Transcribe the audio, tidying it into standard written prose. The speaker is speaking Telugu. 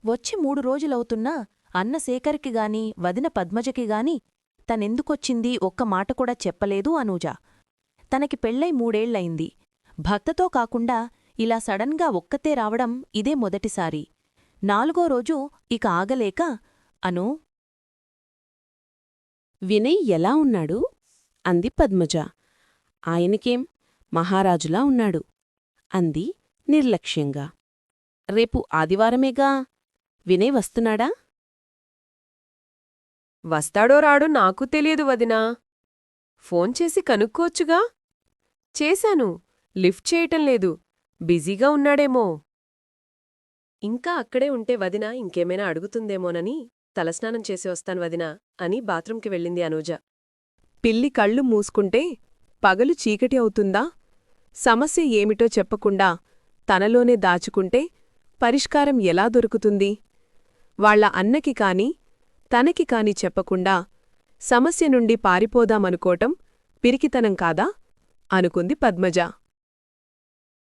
వచ్చి 3 రోజులవుతున్నా అన్న శేఖర్కిగాని వదిన పద్మజకిగాని తనెందుకొచ్చింది ఒక్క మాటకూడా చెప్పలేదు అనూజ. తనకి పెళ్ళై 3 ఏళ్లయింది. భర్తతో కాకుండా ఇలా సడన్గా ఒక్కతే రావడం ఇదే మొదటిసారి. 4గో రోజు ఇక ఆగలేక, అనూ, వినయ్ ఎలా ఉన్నాడు? అంది పద్మజ. ఆయనకేం మహారాజులా ఉన్నాడు అంది నిర్లక్ష్యంగా. రేపు ఆదివారమేగా, వినయ్ వస్తున్నాడా? వస్తాడో రాడో నాకు తెలియదు వదినా. ఫోన్ చేసి కనుక్కోవచ్చుగా. చేశాను, లిఫ్ట్ చేయటం లేదు. బిజీగా ఉన్నాడేమో. ఇంకా అక్కడే ఉంటే వదిన ఇంకేమైనా అడుగుతుందేమోనని తలస్నానం చేసి వస్తాను వదినా అని బాత్రూంకి వెళ్ళింది అనూజ. పిల్లి కళ్ళు మూసుకుంటే పగలు చీకటి అవుతుందా? సమస్య ఏమిటో చెప్పకుండా తనలోనే దాచుకుంటే పరిష్కారం ఎలా దొరుకుతుంది? వాళ్ల అన్నకి కాని తనకి కాని చెప్పకుండా సమస్య నుండి పారిపోదామనుకోవటం పిరికితనం కాదా? అనుకుంది పద్మజ.